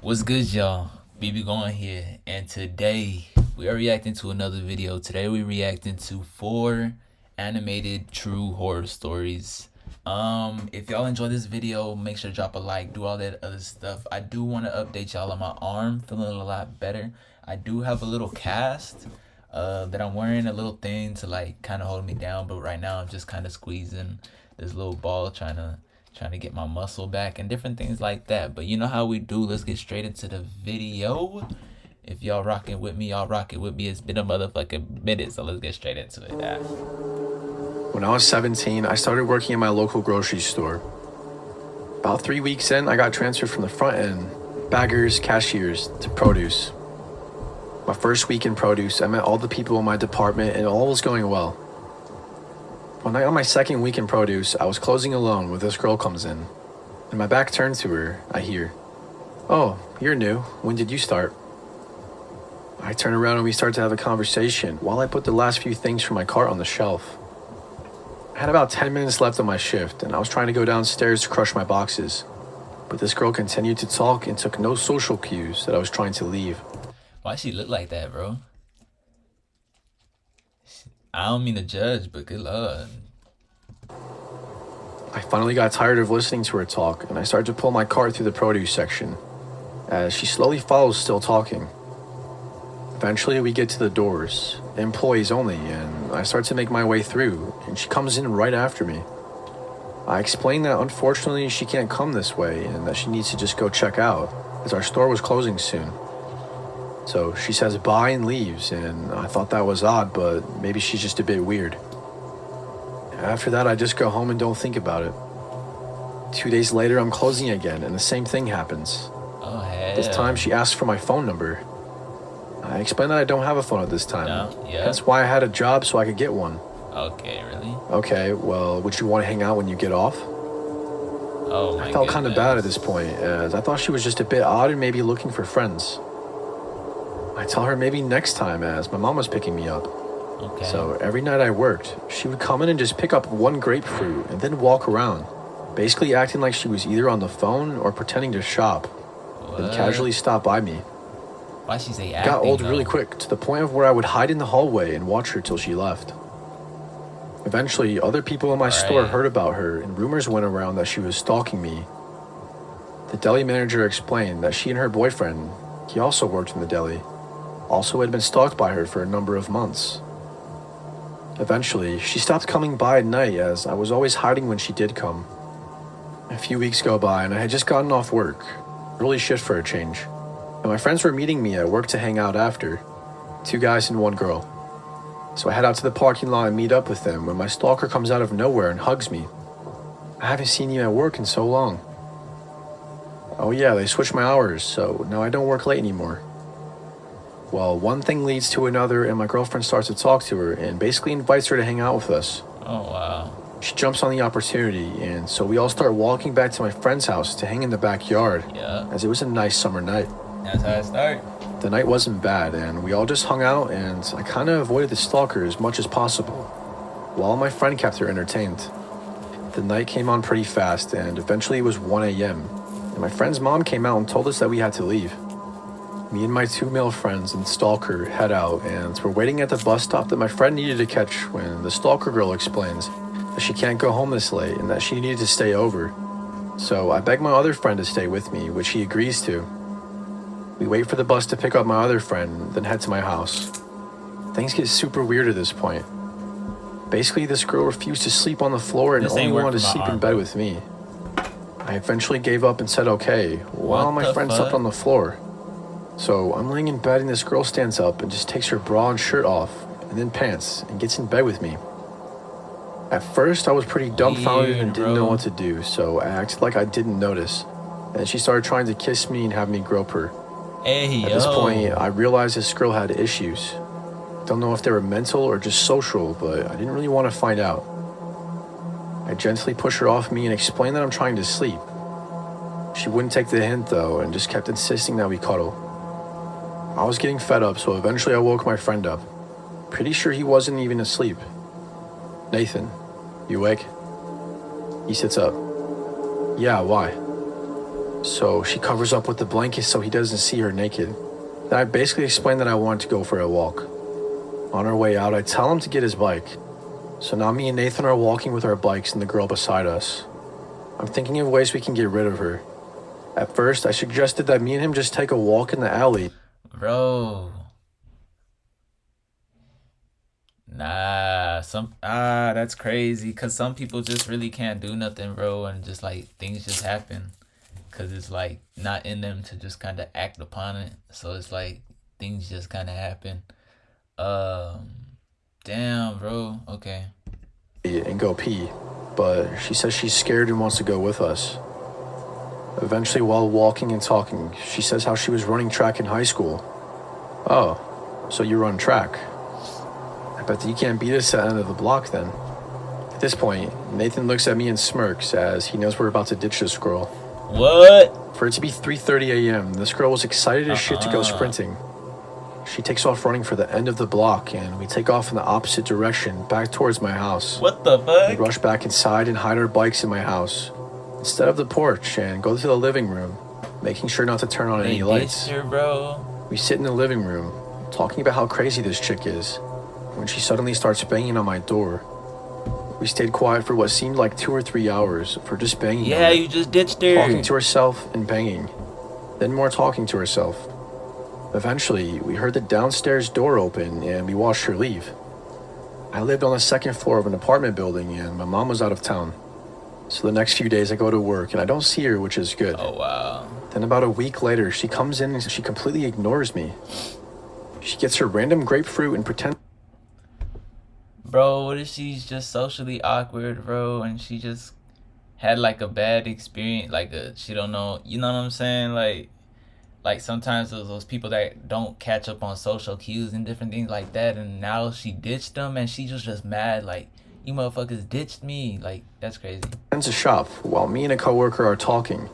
What's good, y'all? BB going here, and today we are reacting to another video. Today we're reacting to 4 animated true horror stories. If y'all enjoy this video, make sure to drop a like, do all that other stuff. I do want to update y'all on my arm, feeling a lot better. I do have a little cast that I'm wearing, a little thing to like kind of hold me down, but right now I'm just kind of squeezing this little ball, trying to get my muscle back and different things like that. But you know how we do. Let's get straight into the video. If y'all rocking with me, y'all rock it with me. It's been a motherfucking minute, so let's get straight into it now. When I was 17, I started working at my local grocery store. About 3 weeks in, I got transferred from the front end, baggers, cashiers, to produce. My first week in produce, I met all the people in my department and all was going well. One night on my second week in produce, I was closing alone when this girl comes in. And my back turned to her, I hear, "Oh, you're new. When did you start?" I turn around and we start to have a conversation while I put the last few things from my cart on the shelf. I had about 10 minutes left on my shift and I was trying to go downstairs to crush my boxes. But this girl continued to talk and took no social cues that I was trying to leave. Why she look like that, bro? I don't mean to judge, but good lord. I finally got tired of listening to her talk and I started to pull my cart through the produce section as she slowly follows, still talking. Eventually we get to the doors, employees only, and I start to make my way through and she comes in right after me. I explain that unfortunately she can't come this way and that she needs to just go check out as our store was closing soon. So she says bye and leaves, and I thought that was odd, but maybe she's just a bit weird. After that, I just go home and don't think about it. 2 days later, I'm closing again, and the same thing happens. Oh, hell. This time, she asks for my phone number. I explain that I don't have a phone at this time. No? Yeah. That's why I had a job so I could get one. Okay, really? Okay, well, would you want to hang out when you get off? Oh, my I felt kind of goodness. bad at this point, as I thought she was just a bit odd and maybe looking for friends. I tell her maybe next time, as my mom was picking me up. Okay. So every night I worked, she would come in and just pick up one grapefruit and then walk around, basically acting like she was either on the phone or pretending to shop, then What? casually stop by me. Why she say It acting, got old though? really quick, to the point of where I would hide in the hallway and watch her till she left. Eventually, other people in my store heard about her and rumors went around that she was stalking me. The deli manager explained that she and her boyfriend, he also worked in the deli, also had been stalked by her for a number of months. Eventually, she stopped coming by at night as I was always hiding when she did come. A few weeks go by and I had just gotten off work, early shift for a change, and my friends were meeting me at work to hang out after, 2 guys and 1 girl. So I head out to the parking lot and meet up with them when my stalker comes out of nowhere and hugs me. "I haven't seen you at work in so long." "Oh yeah, they switched my hours, so now I don't work late anymore." Well, one thing leads to another and my girlfriend starts to talk to her and basically invites her to hang out with us. Oh, wow. She jumps on the opportunity and so we all start walking back to my friend's house to hang in the backyard, Yeah. as it was a nice summer night. That's how it started. The night wasn't bad and we all just hung out and I kind of avoided the stalker as much as possible, while my friend kept her entertained. The night came on pretty fast and eventually it was 1 a.m. and my friend's mom came out and told us that we had to leave. Me and my 2 male friends and the stalker head out and we're waiting at the bus stop that my friend needed to catch when the stalker girl explains that she can't go home this late and that she needed to stay over. So I beg my other friend to stay with me, which he agrees to. We wait for the bus to pick up my other friend, then head to my house. Things get super weird at this point. Basically, this girl refused to sleep on the floor and This only ain't work wanted to for my sleep in arm, bed bro. with me. I eventually gave up and said okay, while What my the friend fuck? slept on the floor. So I'm laying in bed and this girl stands up and just takes her bra and shirt off, and then pants, and gets in bed with me. At first, I was pretty dumbfounded and Weird, didn't know bro. what to do, so I acted like I didn't notice. And she started trying to kiss me and have me grope her. Hey, At this point, I realized this girl had issues. Don't know if they were mental or just social, but I didn't really want to find out. I gently pushed her off me and explained that I'm trying to sleep. She wouldn't take the hint though and just kept insisting that we cuddle. I was getting fed up, so eventually I woke my friend up. Pretty sure he wasn't even asleep. "Nathan, you awake?" He sits up. "Yeah, why?" So she covers up with the blanket so he doesn't see her naked. Then I basically explain that I want to go for a walk. On our way out, I tell him to get his bike. So now me and Nathan are walking with our bikes and the girl beside us. I'm thinking of ways we can get rid of her. At first, I suggested that me and him just take a walk in the alley. Bro. Nah, that's crazy. Cause some people just really can't do nothing, bro, and just like things just happen. Cause it's like not in them to just kind of act upon it. So it's like things just kind of happen. Damn, bro. Okay. And go pee, but she says she's scared and wants to go with us. Eventually, while walking and talking, she says how she was running track in high school. Oh, so you run track. I bet that you can't beat us at the end of the block then. At this point, Nathan looks at me and smirks as he knows we're about to ditch this girl. What? For it to be 3:30 a.m., this girl was excited as shit to go sprinting. She takes off running for the end of the block, and we take off in the opposite direction, back towards my house. What the fuck? We rush back inside and hide our bikes in my house, instead of the porch, and go to the living room, making sure not to turn on any lights. Her, bro. We sit in the living room, talking about how crazy this chick is, when she suddenly starts banging on my door. We stayed quiet for what seemed like 2 or 3 hours for just banging. Yeah, you just ditched her. Talking to herself and banging, then more talking to herself. Eventually, we heard the downstairs door open and we watched her leave. I lived on the second floor of an apartment building and my mom was out of town. So the next few days I go to work and I don't see her, which is good. Oh, wow. Then about a week later, she comes in and she completely ignores me. She gets her random grapefruit and pretends. Bro, what if she's just socially awkward, bro, and she just had like a bad experience, she don't know, you know what I'm saying? Like sometimes those people that don't catch up on social cues and different things like that, and now she ditched them and she just mad, like, you motherfuckers ditched me. Like, that's crazy. Ends a shop while me and a coworker are talking.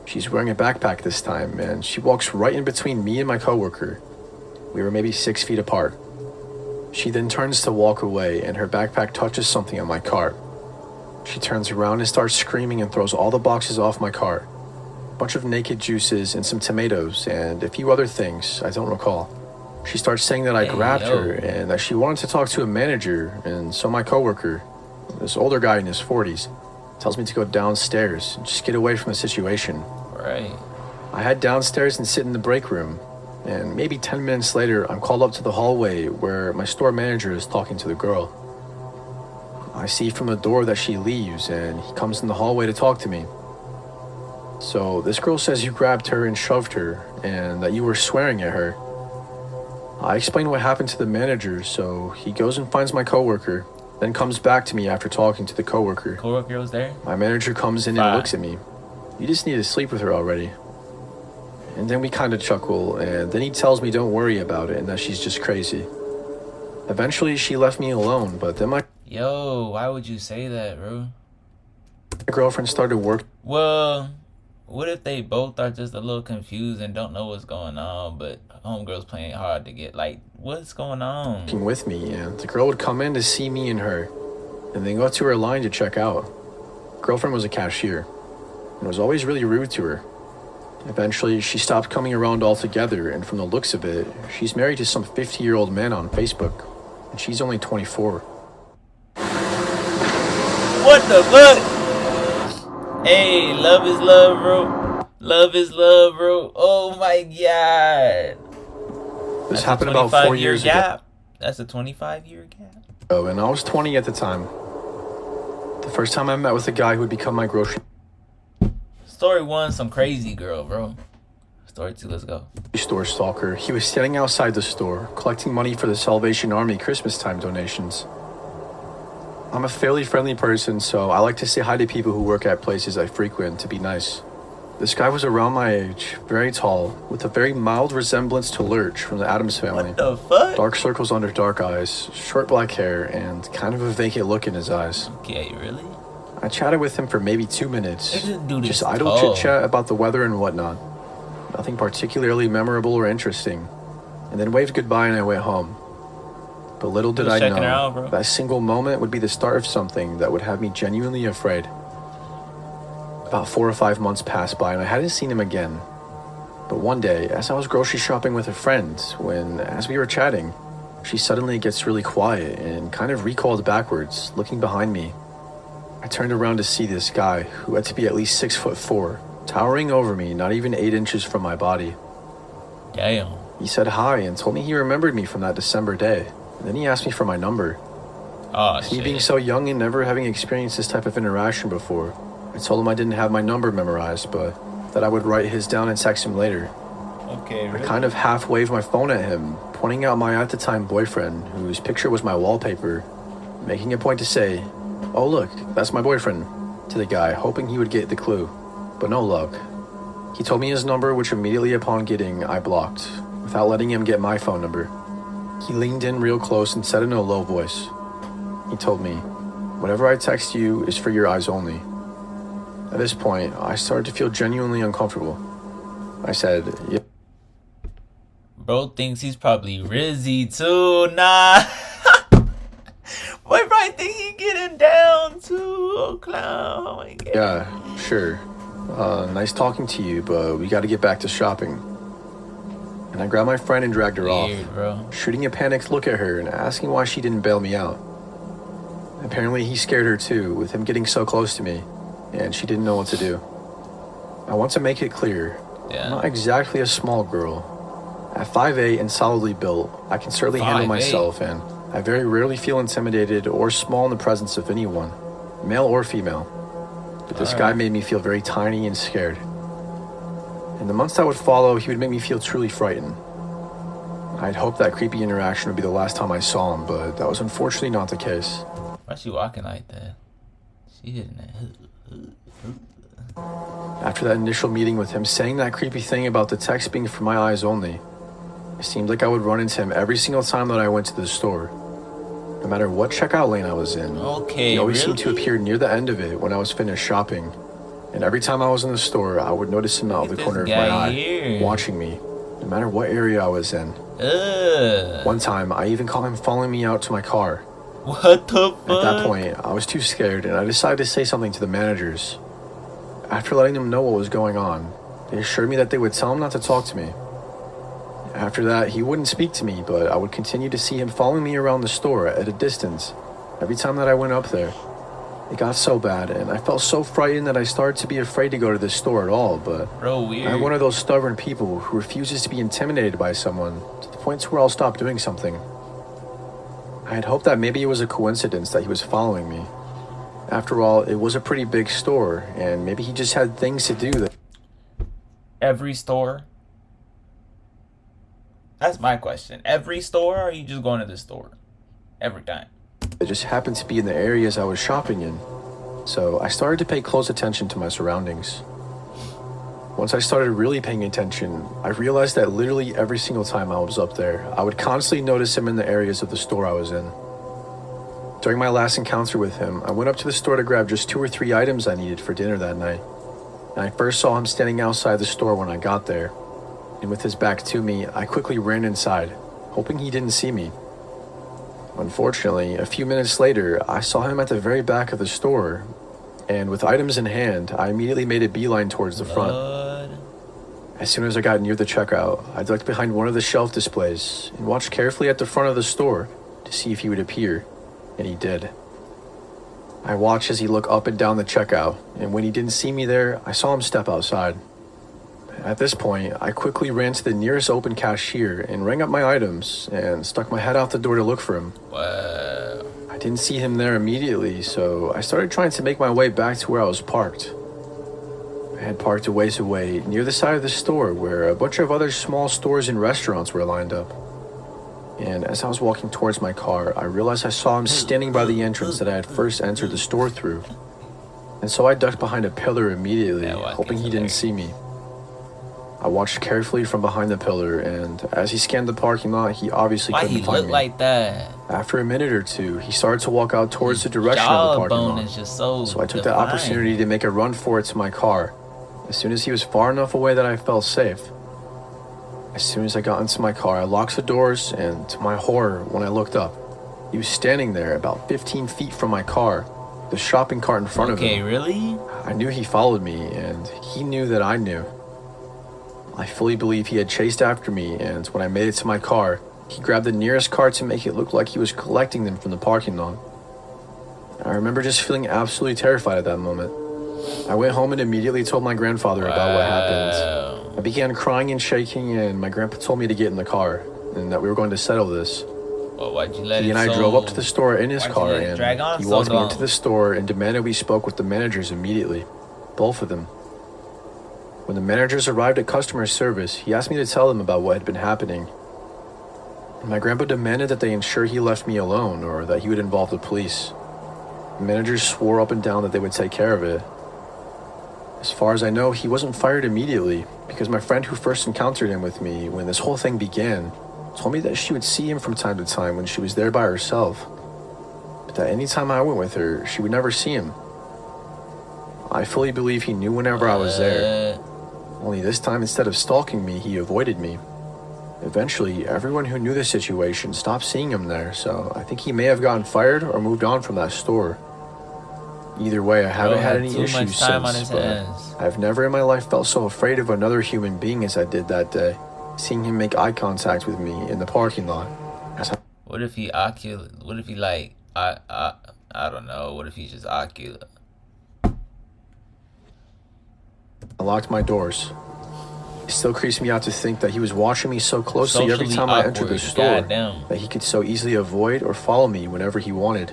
She's wearing a backpack this time, and she walks right in between me and my coworker. We were maybe 6 feet apart. She then turns to walk away, and her backpack touches something on my cart. She turns around and starts screaming and throws all the boxes off my cart. A bunch of naked juices and some tomatoes and a few other things I don't recall. She starts saying that I grabbed her and that she wanted to talk to a manager, and so my coworker, this older guy in his 40s, tells me to go downstairs and just get away from the situation. Right. I head downstairs and sit in the break room, and maybe 10 minutes later, I'm called up to the hallway where my store manager is talking to the girl. I see from the door that she leaves, and he comes in the hallway to talk to me. So this girl says you grabbed her and shoved her, and that you were swearing at her. I explain what happened to the manager, so he goes and finds my coworker, then comes back to me after talking to the coworker. Coworker was there? My manager comes in and looks at me. You just need to sleep with her already. And then we kind of chuckle, and then he tells me don't worry about it and that she's just crazy. Eventually, she left me alone, but then my why would you say that, bro? girlfriend started work. Well, what if they both are just a little confused and don't know what's going on, but homegirl's playing hard to get, like, what's going on? Working with me, and the girl would come in to see me and her, and then go to her line to check out. Girlfriend was a cashier, and was always really rude to her. Eventually, she stopped coming around altogether, and from the looks of it, she's married to some 50-year-old man on Facebook, and she's only 24. What the fuck? Hey, love is love, bro. Love is love, bro. Oh my god. This happened about 4 years ago. That's a 25-year gap. Oh, and I was 20 at the time. The first time I met with a guy who would become my grocery Story 1, some crazy girl, bro. Story 2, let's go. Store stalker. He was standing outside the store, collecting money for the Salvation Army Christmas time donations. I'm a fairly friendly person, so I like to say hi to people who work at places I frequent to be nice. This guy was around my age, very tall, with a very mild resemblance to Lurch from the Addams Family. What the fuck? Dark circles under dark eyes, short black hair, and kind of a vacant look in his eyes. Okay, really? I chatted with him for maybe 2 minutes, just idle tall. chit-chat about the weather and whatnot. Nothing particularly memorable or interesting, and then waved goodbye and I went home. But little did I know, that single moment would be the start of something that would have me genuinely afraid. About 4 or 5 months passed by and I hadn't seen him again. But one day, as I was grocery shopping with a friend, as we were chatting, she suddenly gets really quiet and kind of recoiled backwards, looking behind me. I turned around to see this guy, who had to be at least 6'4", towering over me, not even 8 inches from my body. Damn. He said hi and told me he remembered me from that December day. And then he asked me for my number. Oh, Me being so young and never having experienced this type of interaction before, I told him I didn't have my number memorized, but that I would write his down and text him later. Okay, really? I kind of half waved my phone at him, pointing out my at-the-time boyfriend, whose picture was my wallpaper, making a point to say, "Oh look, that's my boyfriend," to the guy, hoping he would get the clue. But no luck. He told me his number, which immediately upon getting, I blocked, without letting him get my phone number. He leaned in real close and said in a low voice, he told me, "Whatever I text you is for your eyes only." At this point, I started to feel genuinely uncomfortable. I said, "Yep." Bro thinks he's probably Rizzy too. Nah. Boy probably think he getting down too. Oh, clown. Oh my God. "Yeah, sure. Nice talking to you, but we gotta get back to shopping." And I grabbed my friend and dragged her Weird, off, bro. shooting a panicked look at her and asking why she didn't bail me out. Apparently he scared her too, with him getting so close to me, and she didn't know what to do. I want to make it clear, I'm not exactly a small girl. At 5'8" and solidly built, I can certainly handle 5'8". myself, and I very rarely feel intimidated or small in the presence of anyone, male or female. But this guy made me feel very tiny and scared. In the months that would follow, he would make me feel truly frightened. I'd hoped that creepy interaction would be the last time I saw him, but that was unfortunately not the case. Why she walking like that? She hitting that. After that initial meeting with him saying that creepy thing about the text being for my eyes only, it seemed like I would run into him every single time that I went to the store. No matter what checkout lane I was in, Okay, he always really? seemed to appear near the end of it when I was finished shopping. And every time I was in the store, I would notice him out of the corner of my eye, watching me, no matter what area I was in. One time, I even caught him following me out to my car. What the fuck? At that point, I was too scared and I decided to say something to the managers. After letting them know what was going on, they assured me that they would tell him not to talk to me. After that, he wouldn't speak to me, but I would continue to see him following me around the store at a distance every time that I went up there. It got so bad, and I felt so frightened that I started to be afraid to go to this store at all, but Bro, weird. I'm one of those stubborn people who refuses to be intimidated by someone to the point where I'll stop doing something. I had hoped that maybe it was a coincidence that he was following me. After all, it was a pretty big store, and maybe he just had things to do that. Every store? That's my question. Every store, or are you just going to the store? Every time. It just happened to be in the areas I was shopping in, so I started to pay close attention to my surroundings. Once I started really paying attention, I realized that literally every single time I was up there, I would constantly notice him in the areas of the store I was in. During my last encounter with him, I went up to the store to grab just 2 or 3 items I needed for dinner that night, and I first saw him standing outside the store when I got there, and with his back to me, I quickly ran inside, hoping he didn't see me. Unfortunately, a few minutes later, I saw him at the very back of the store, and with items in hand, I immediately made a beeline towards the front. As soon as I got near the checkout, I ducked behind one of the shelf displays and watched carefully at the front of the store to see if he would appear, and he did. I watched as he looked up and down the checkout, and when he didn't see me there, I saw him step outside. At this point, I quickly ran to the nearest open cashier and rang up my items and stuck my head out the door to look for him. Wow. I didn't see him there immediately, so I started trying to make my way back to where I was parked. I had parked a ways away near the side of the store where a bunch of other small stores and restaurants were lined up. And as I was walking towards my car, I realized I saw him standing by the entrance that I had first entered the store through. And so I ducked behind a pillar immediately, hoping he didn't see me. I watched carefully from behind the pillar, and as he scanned the parking lot, he obviously couldn't find me. Why he look like that? After a minute or two, he started to walk out towards the direction of the parking lot. Is just so I took the opportunity to make a run for it to my car, as soon as he was far enough away that I felt safe. As soon as I got into my car, I locked the doors, and to my horror, when I looked up, he was standing there about 15 feet from my car, the shopping cart in front of him. Okay, really? I knew he followed me, and he knew that I knew. I fully believe he had chased after me, and when I made it to my car, he grabbed the nearest car to make it look like he was collecting them from the parking lot. I remember just feeling absolutely terrified at that moment. I went home and immediately told my grandfather about what happened. I began crying and shaking, and my grandpa told me to get in the car, and that we were going to settle this. Well, why'd you let He and I drove up to the store in his car, and he walked me into the store and demanded we spoke with the managers immediately. Both of them. When the managers arrived at customer service, he asked me to tell them about what had been happening. My grandpa demanded that they ensure he left me alone or that he would involve the police. The managers swore up and down that they would take care of it. As far as I know, he wasn't fired immediately because my friend who first encountered him with me when this whole thing began told me that she would see him from time to time when she was there by herself, but that any time I went with her, she would never see him. I fully believe he knew whenever I was there. Only this time, instead of stalking me, he avoided me. Eventually, everyone who knew the situation stopped seeing him there, so I think he may have gotten fired or moved on from that store. Either way, I haven't had any issues since, but I've never in my life felt so afraid of another human being as I did that day, seeing him make eye contact with me in the parking lot. What if he what if he like, I don't know, what if he's just ocular? I locked my doors. It still creeps me out to think that he was watching me so closely Socially every time I entered the store that he could so easily avoid or follow me whenever he wanted.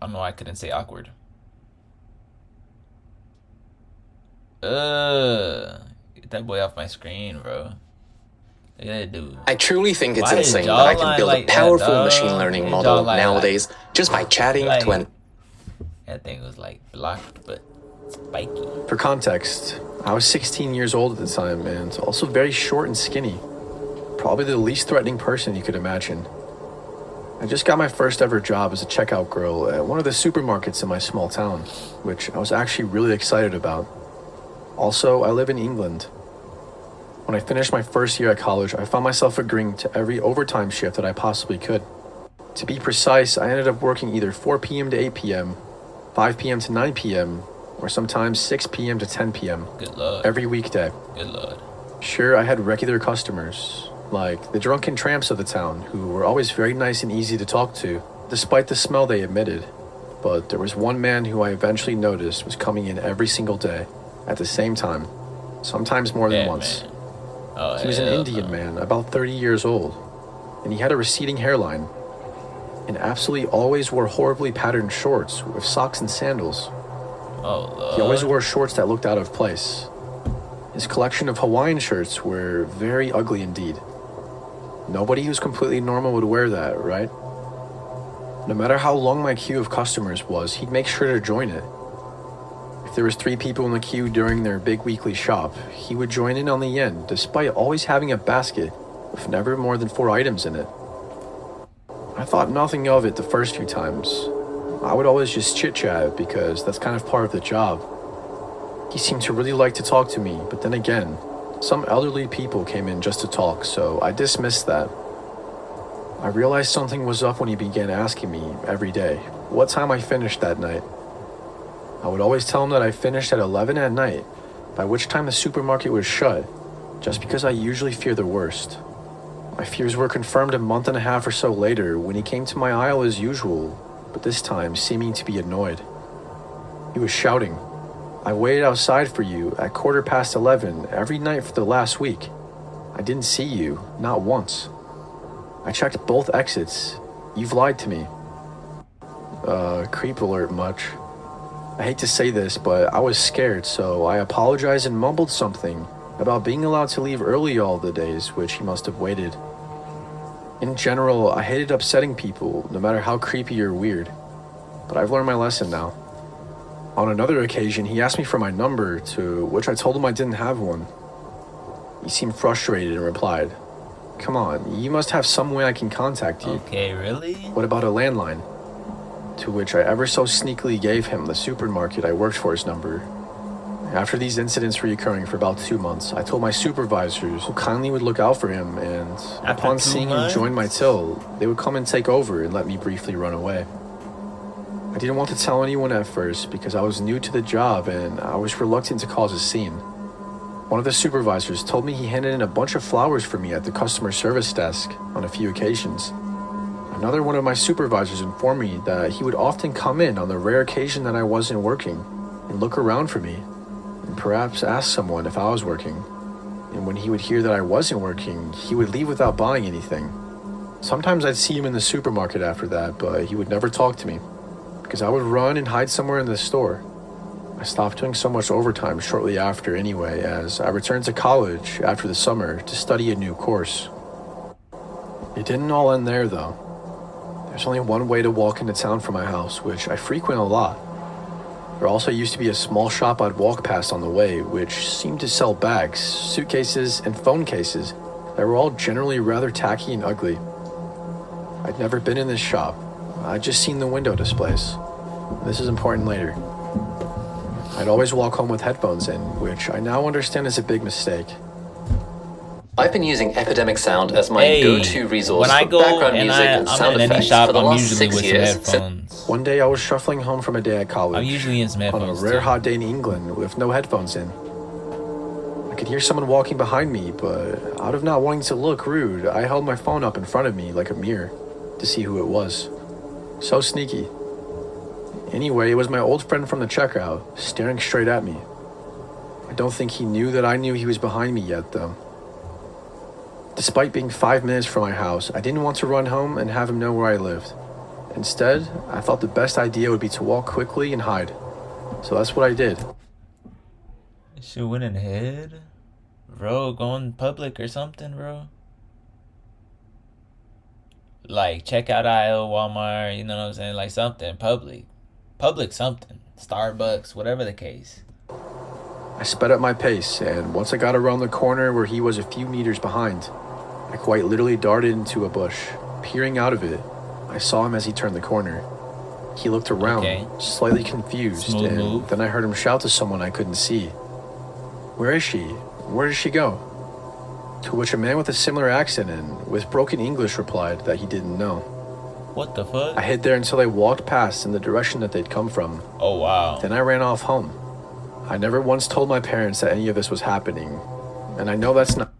I don't know why I couldn't say awkward. Get that boy off my screen, bro. Look at that dude. I truly think it's insane that I can build a powerful machine learning model nowadays just by chatting to an... That thing was like blocked, but spiky. For context, I was 16 years old at the time and also very short and skinny. Probably the least threatening person you could imagine. I just got my first ever job as a checkout girl at one of the supermarkets in my small town, which I was actually really excited about. Also, I live in England. When I finished my first year at college, I found myself agreeing to every overtime shift that I possibly could. To be precise, I ended up working either 4 p.m. to 8 p.m., 5 p.m. to 9 p.m., or sometimes 6 p.m. to 10 p.m. Good Lord. Every weekday. Good Lord. Sure, I had regular customers, like the drunken tramps of the town, who were always very nice and easy to talk to, despite the smell they emitted. But there was one man who I eventually noticed was coming in every single day, at the same time, sometimes more than once. He was an Indian man, about 30 years old, and he had a receding hairline, and absolutely always wore horribly patterned shorts with socks and sandals. Oh, Lord. He always wore shorts that looked out of place. His collection of Hawaiian shirts were very ugly indeed. Nobody who's completely normal would wear that, right? No matter how long my queue of customers was, he'd make sure to join it. If there was 3 people in the queue during their big weekly shop, he would join in on the end, despite always having a basket with never more than 4 items in it. I thought nothing of it the first few times. I would always just chit-chat because that's kind of part of the job. He seemed to really like to talk to me, but then again, some elderly people came in just to talk, so I dismissed that. I realized something was up when he began asking me, every day, what time I finished that night. I would always tell him that I finished at 11 at night, by which time the supermarket was shut, just because I usually fear the worst. My fears were confirmed a month and a half or so later when he came to my aisle as usual, but this time seeming to be annoyed. He was shouting, "I waited outside for you at 11:15 every night for the last week. I didn't see you, not once. I checked both exits. You've lied to me." Creep alert much. I hate to say this, but I was scared, so I apologized and mumbled something about being allowed to leave early all the days, which he must have waited. In general, I hated upsetting people, no matter how creepy or weird, but I've learned my lesson now. On another occasion, he asked me for my number, to which I told him I didn't have one. He seemed frustrated and replied, "Come on, you must have some way I can contact you." Okay, really? "What about a landline?" To which I ever so sneakily gave him the supermarket I worked for's number. After these incidents reoccurring for about 2 months, I told my supervisors who kindly would look out for him, and upon seeing him join my till, they would come and take over and let me briefly run away. I didn't want to tell anyone at first because I was new to the job and I was reluctant to cause a scene. One of the supervisors told me he handed in a bunch of flowers for me at the customer service desk on a few occasions. Another one of my supervisors informed me that he would often come in on the rare occasion that I wasn't working and look around for me and perhaps ask someone if I was working. And when he would hear that I wasn't working, he would leave without buying anything. Sometimes I'd see him in the supermarket after that, but he would never talk to me because I would run and hide somewhere in the store. I stopped doing so much overtime shortly after anyway, as I returned to college after the summer to study a new course. It didn't all end there though. There's only one way to walk into town from my house, which I frequent a lot. There also used to be a small shop I'd walk past on the way, which seemed to sell bags, suitcases, and phone cases that were all generally rather tacky and ugly. I'd never been in this shop. I'd just seen the window displays. This is important later. I'd always walk home with headphones in, which I now understand is a big mistake. I've been using Epidemic Sound as my go-to resource for background music and sound effects for the last 6 years. One day I was shuffling home from a day at college. I'm usually in some headphones on a rare hot day in England with no headphones in. I could hear someone walking behind me, but out of not wanting to look rude, I held my phone up in front of me like a mirror to see who it was. So sneaky. Anyway, it was my old friend from the checkout, staring straight at me. I don't think he knew that I knew he was behind me yet, though. Despite being 5 minutes from my house, I didn't want to run home and have him know where I lived. Instead, I thought the best idea would be to walk quickly and hide. So that's what I did. Shit went in the head? Bro, going public or something, bro? Like, checkout aisle, Walmart, you know what I'm saying? Like something, public. Public something. Starbucks, whatever the case. I sped up my pace, and once I got around the corner where he was a few meters behind, I quite literally darted into a bush. Peering out of it, I saw him as he turned the corner. He looked around, slightly confused, Smooth and move. then I heard him shout to someone I couldn't see. "Where is she? Where does she go?" To which a man with a similar accent and with broken English replied that he didn't know. What the fuck? I hid there until they walked past in the direction that they'd come from. Oh, wow. Then I ran off home. I never once told my parents that any of this was happening, and I know that's not...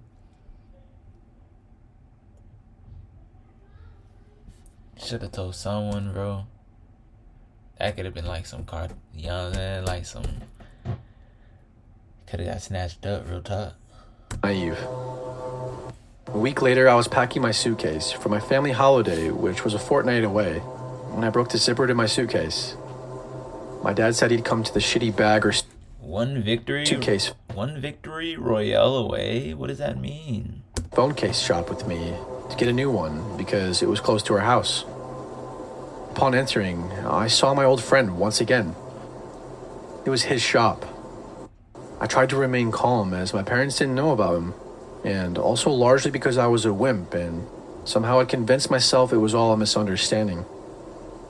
Should have told someone, bro. That could have been like some card, you know what I'm saying? Like some... Could have got snatched up real tough. Naive. A week later, I was packing my suitcase for my family holiday, which was a fortnight away, when I broke the zipper to my suitcase. My dad said he'd come to the shitty bag or One victory royale away? What does that mean? phone case shop with me to get a new one because it was close to our house. Upon entering, I saw my old friend once again. It was his shop. I tried to remain calm as my parents didn't know about him, and also largely because I was a wimp and somehow had convinced myself it was all a misunderstanding.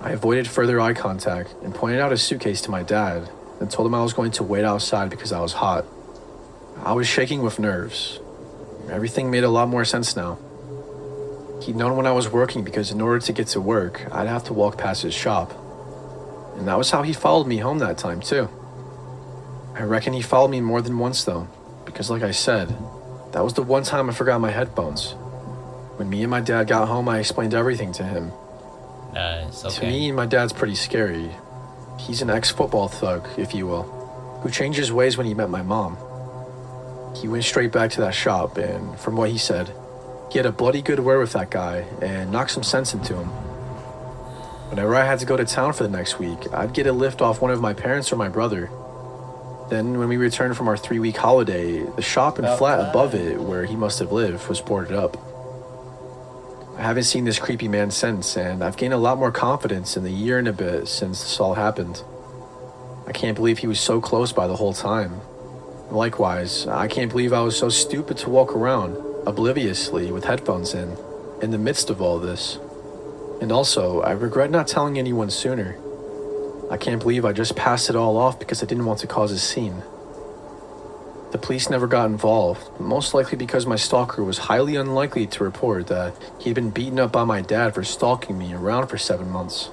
I avoided further eye contact and pointed out his suitcase to my dad and told him I was going to wait outside because I was hot. I was shaking with nerves. Everything made a lot more sense now. He'd known when I was working because in order to get to work, I'd have to walk past his shop. And that was how he followed me home that time too. I reckon he followed me more than once though, because like I said, that was the one time I forgot my headphones. When me and my dad got home, I explained everything to him. Nice, okay. To me, my dad's pretty scary. He's an ex-football thug, if you will, who changed his ways when he met my mom. He went straight back to that shop, and from what he said, he had a bloody good word with that guy and knocked some sense into him. Whenever I had to go to town for the next week, I'd get a lift off one of my parents or my brother. Then, when we returned from our 3-week holiday, the shop and flat above it, where he must have lived, was boarded up. I haven't seen this creepy man since, and I've gained a lot more confidence in the year and a bit since this all happened. I can't believe he was so close by the whole time. Likewise, I can't believe I was so stupid to walk around, obliviously, with headphones in the midst of all this. And also, I regret not telling anyone sooner. I can't believe I just passed it all off because I didn't want to cause a scene. The police never got involved, most likely because my stalker was highly unlikely to report that he'd been beaten up by my dad for stalking me around for 7 months.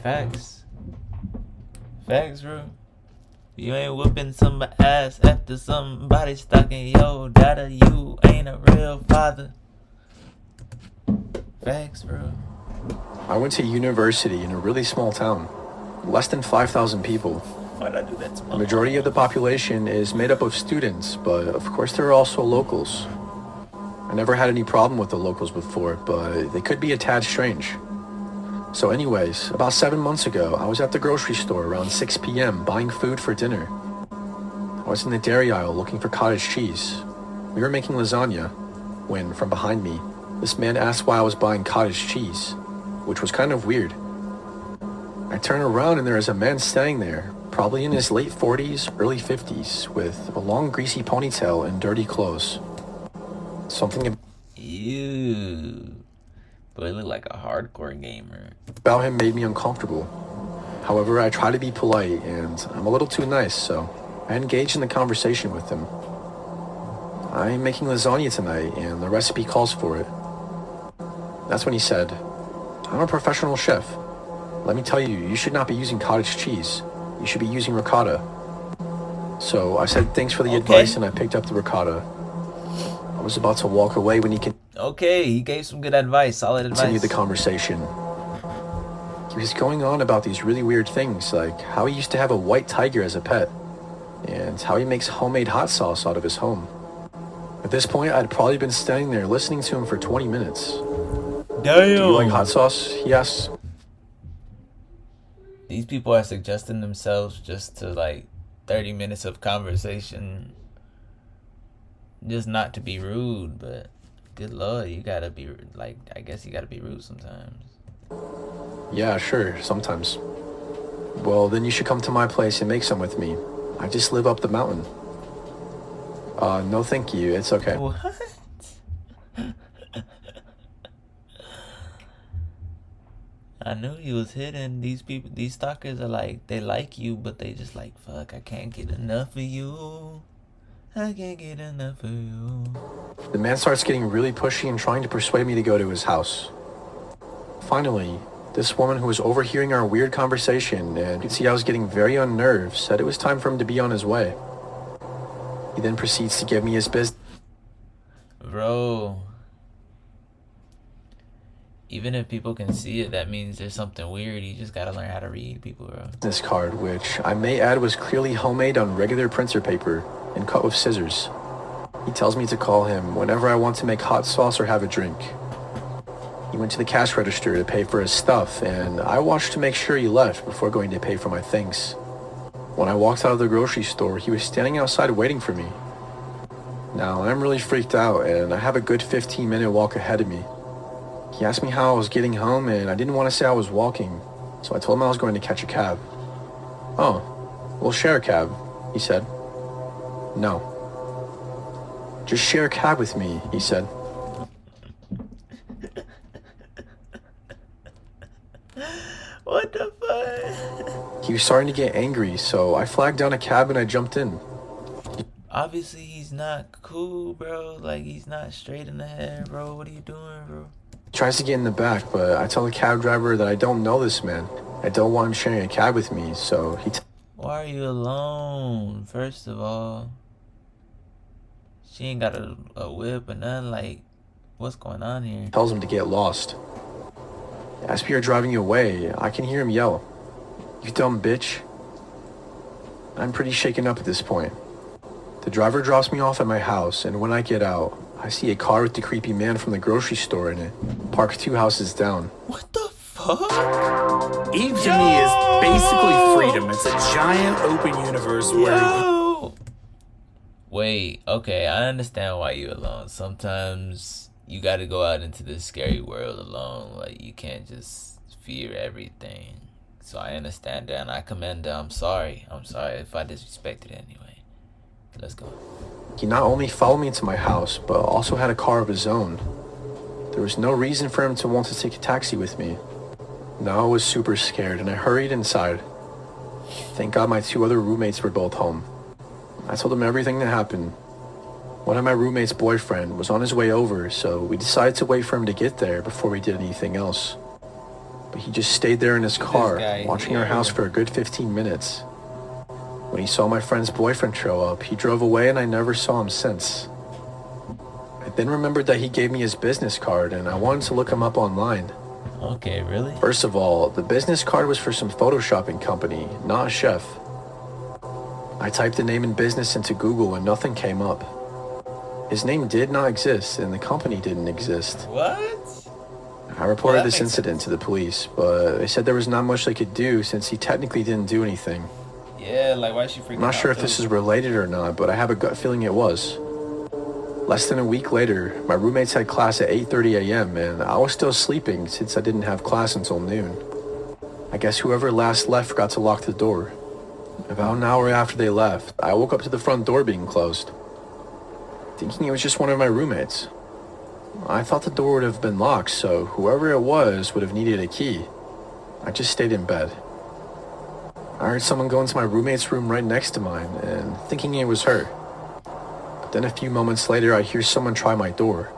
Facts. Facts, bro. You ain't whooping some ass after somebody stalking your data. You ain't a real father. Facts, bro. I went to university in a really small town. Less than 5,000 people. Why'd I do that to my The majority of the population is made up of students, but of course there are also locals. I never had any problem with the locals before, but they could be a tad strange. So anyways, about 7 months ago, I was at the grocery store around 6 p.m. buying food for dinner. I was in the dairy aisle looking for cottage cheese. We were making lasagna when, from behind me, this man asked why I was buying cottage cheese, which was kind of weird. I turn around and there is a man standing there, probably in his late 40s, early 50s, with a long greasy ponytail and dirty clothes. Something Ew. But he looked like a hardcore gamer. about him made me uncomfortable. However, I try to be polite and I'm a little too nice, so I engaged in the conversation with him. I'm making lasagna tonight and the recipe calls for it. That's when he said, I'm a professional chef. Let me tell you, you should not be using cottage cheese. You should be using ricotta. So I said thanks for the advice and I picked up the ricotta. I was about to walk away when he he gave some good advice, solid advice. Continued the conversation. He was going on about these really weird things, like how he used to have a white tiger as a pet, and how he makes homemade hot sauce out of his home. At this point, I'd probably been standing there listening to him for 20 minutes. Damn! Do you like hot sauce? He asked. These people are suggesting themselves just to, like, 30 minutes of conversation. Just not to be rude, but good lord, you gotta be, like, I guess you gotta be rude sometimes. Yeah, sure, sometimes. Well, then you should come to my place and make some with me. I just live up the mountain. No thank you, it's okay. What? I knew he was hidden. These people, these stalkers are like, they like you, but they just like, fuck, I can't get enough of you. I can't get enough of you. The man starts getting really pushy and trying to persuade me to go to his house. Finally, this woman who was overhearing our weird conversation and could see I was getting very unnerved said it was time for him to be on his way. He then proceeds to give me his business. Bro. Even if people can see it, that means there's something weird. You just gotta learn how to read people, bro. This card, which I may add was clearly homemade on regular printer paper and cut with scissors. He tells me to call him whenever I want to make hot sauce or have a drink. He went to the cash register to pay for his stuff, and I watched to make sure he left before going to pay for my things. When I walked out of the grocery store, he was standing outside waiting for me. Now, I'm really freaked out, and I have a good 15-minute walk ahead of me. He asked me how I was getting home, and I didn't want to say I was walking, so I told him I was going to catch a cab. Oh, we'll share a cab, he said. No. Just share a cab with me, he said. What the fuck? He was starting to get angry, so I flagged down a cab and I jumped in. Obviously, he's not cool, bro. Like, he's not straight in the head, bro. What are you doing, bro? He tries to get in the back, but I tell the cab driver that I don't know this man. I don't want him sharing a cab with me, so he Why are you alone? First of all, she ain't got a whip or nothing. Like, what's going on here? tells him to get lost. As we are driving away, I can hear him yell, "You dumb bitch." I'm pretty shaken up at this point. The driver drops me off at my house, and when I get out, I see a car with the creepy man from the grocery store in it, parked 2 houses down. What the fuck? Eve to me is basically freedom. It's a giant open universe where... Wait, okay, I understand why you're alone. Sometimes you gotta go out into this scary world alone. Like, you can't just fear everything. So I understand that, and I commend that. I'm sorry if I disrespected it anyway. Let's go. He not only followed me to my house, but also had a car of his own. There was no reason for him to want to take a taxi with me. Now I was super scared, and I hurried inside. Thank God my 2 other roommates were both home. I told them everything that happened. One of my roommate's boyfriend was on his way over, so we decided to wait for him to get there before we did anything else. But but he just stayed there in his car, watching our house for a good 15 minutes. When he saw my friend's boyfriend show up, he drove away and I never saw him since. I then remembered that he gave me his business card and I wanted to look him up online. Okay, really? First of all, the business card was for some photoshopping company, not a chef. I typed the name and business into Google and nothing came up. His name did not exist and the company didn't exist. What? I reported this incident to the police, but they said there was not much they could do since he technically didn't do anything. Yeah, like why is she freaking out? I'm not sure if this is related or not, but I have a gut feeling it was. Less than a week later, my roommates had class at 8:30 a.m. and I was still sleeping since I didn't have class until noon. I guess whoever last left forgot to lock the door. About an hour after they left, I woke up to the front door being closed, thinking it was just one of my roommates. I thought the door would have been locked, so whoever it was would have needed a key. I just stayed in bed. I heard someone go into my roommate's room right next to mine, and thinking it was her. But then a few moments later, I hear someone try my door.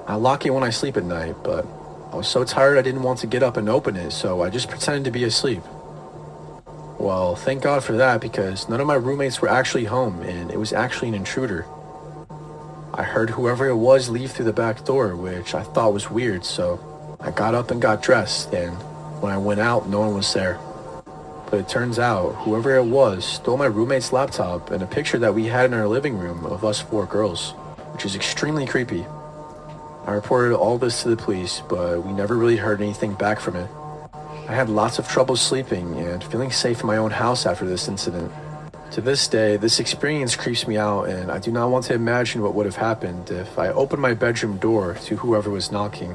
I lock it when I sleep at night, but I was so tired I didn't want to get up and open it, so I just pretended to be asleep. Well, thank God for that, because none of my roommates were actually home, and it was actually an intruder. I heard whoever it was leave through the back door, which I thought was weird, so I got up and got dressed, and when I went out, no one was there. But it turns out, whoever it was stole my roommate's laptop and a picture that we had in our living room of us 4 girls, which is extremely creepy. I reported all this to the police, but we never really heard anything back from it. I had lots of trouble sleeping and feeling safe in my own house after this incident. To this day, this experience creeps me out, and I do not want to imagine what would have happened if I opened my bedroom door to whoever was knocking.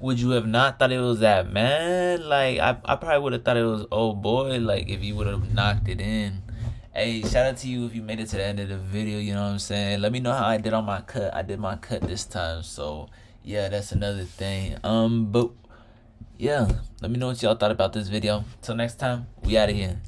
Would you have not thought it was that man? Like, I probably would have thought it was old boy, like, if you would have knocked it in. Hey, shout out to you if you made it to the end of the video, you know what I'm saying? Let me know how I did on my cut. I did my cut this time, so, yeah, that's another thing. But, yeah, let me know what y'all thought about this video. Till next time, we out of here.